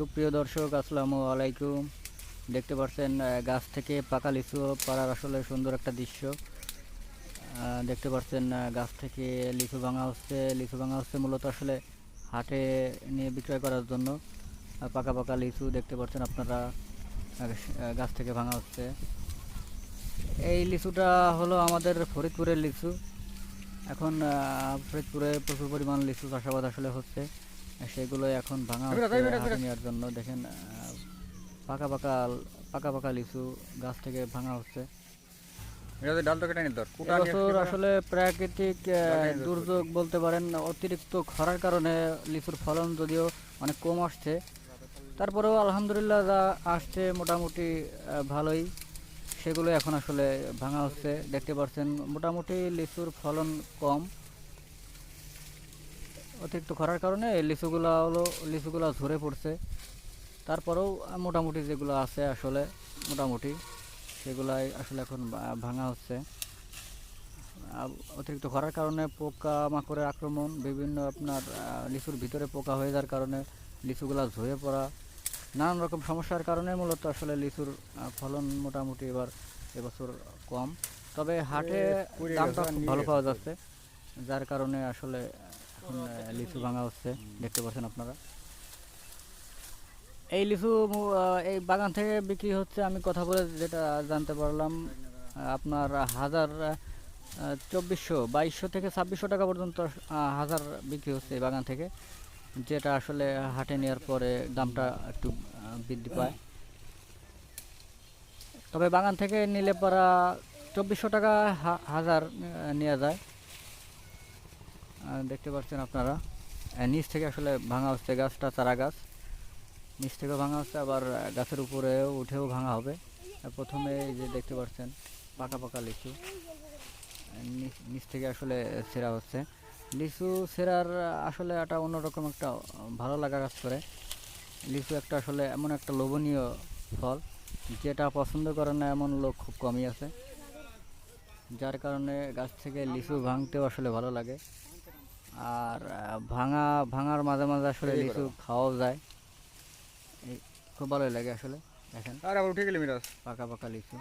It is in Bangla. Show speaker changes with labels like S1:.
S1: সুপ্রিয় দর্শক, আসসালামু আলাইকুম। দেখতে পাচ্ছেন গাছ থেকে পাকা লিচু পাড়ার আসলে সুন্দর একটা দৃশ্য। দেখতে পাচ্ছেন গাছ থেকে লিচু ভাঙা হচ্ছে মূলত আসলে হাটে নিয়ে বিক্রয় করার জন্য। পাকা পাকা লিচু দেখতে পাচ্ছেন আপনারা, গাছ থেকে ভাঙা হচ্ছে। এই লিচুটা হলো আমাদের ফরিদপুরের লিচু। এখন ফরিদপুরে প্রচুর পরিমাণ লিচু চাষাবাদ আসলে হচ্ছে, সেগুলো এখন ভাঙা হচ্ছে হাটে নেওয়ার জন্য। দেখেন পাকা পাকা পাকা পাকা লিচু গাছ থেকে ভাঙা হচ্ছে। এবছর আসলে প্রাকৃতিক দুর্যোগ বলতে পারেন, অতিরিক্ত খরার কারণে লিচুর ফলন যদিও অনেক কম আসছে, তারপরেও আলহামদুলিল্লাহ যা আসছে মোটামুটি ভালোই। সেগুলো এখন আসলে ভাঙা হচ্ছে। দেখতে পাচ্ছেন মোটামুটি লিচুর ফলন কম, অতিরিক্ত খরার কারণে লিচুগুলা ঝরে পড়ছে। তারপরেও মোটামুটি যেগুলো আছে আসলে মোটামুটি সেগুলাই আসলে এখন ভাঙা হচ্ছে। অতিরিক্ত খরার কারণে পোকা মাকড়ের আক্রমণ, বিভিন্ন আপনার লিচুর ভিতরে পোকা হয়ে যাওয়ার কারণে লিচুগুলা ঝরে পড়া, নানান রকম সমস্যার কারণে মূলত আসলে লিচুর ফলন মোটামুটি এবছর কম। তবে হাটে দামটা খুব ভালো পাওয়া যাচ্ছে, যার কারণে আসলে এখন লিচু ভাঙা হচ্ছে। দেখতে পাচ্ছেন আপনারা এই লিচু এই বাগান থেকে বিক্রি হচ্ছে, আমি কথা বলে যেটা জানতে পারলাম, আপনার 2400 থেকে 2600 টাকা পর্যন্ত হাজার বিক্রি হচ্ছে এই বাগান থেকে, যেটা আসলে হাটে নেওয়ার পরে দামটা একটু বৃদ্ধি পায়। তবে বাগান থেকে নিলে পরা 2400 টাকা হাজার নেওয়া যায়। দেখতে পাচ্ছেন আপনারা নিচ থেকে আসলে ভাঙা হচ্ছে, গাছটা চারা গাছ, নিচ থেকে ভাঙা হচ্ছে, আবার গাছের উপরেও উঠেও ভাঙা হবে। প্রথমে এই যে দেখতে পাচ্ছেন পাকা পাকা লিচু নিচ থেকে আসলে ছেঁড়া হচ্ছে। লিচু ছেঁড়ার আসলে একটা অন্যরকম একটা ভালো লাগা কাজ করে। লিচু একটা আসলে এমন একটা লোভনীয় ফল, যেটা পছন্দ করে না এমন লোক খুব কমই আছে, যার কারণে গাছ থেকে লিচু ভাঙতেও আসলে ভালো লাগে। আর ভাঙার মাঝে মাঝে আসলে লিচু খাওয়াও যায়, খুব ভালোই লাগে আসলে। দেখেন পাকা পাকা লিচু।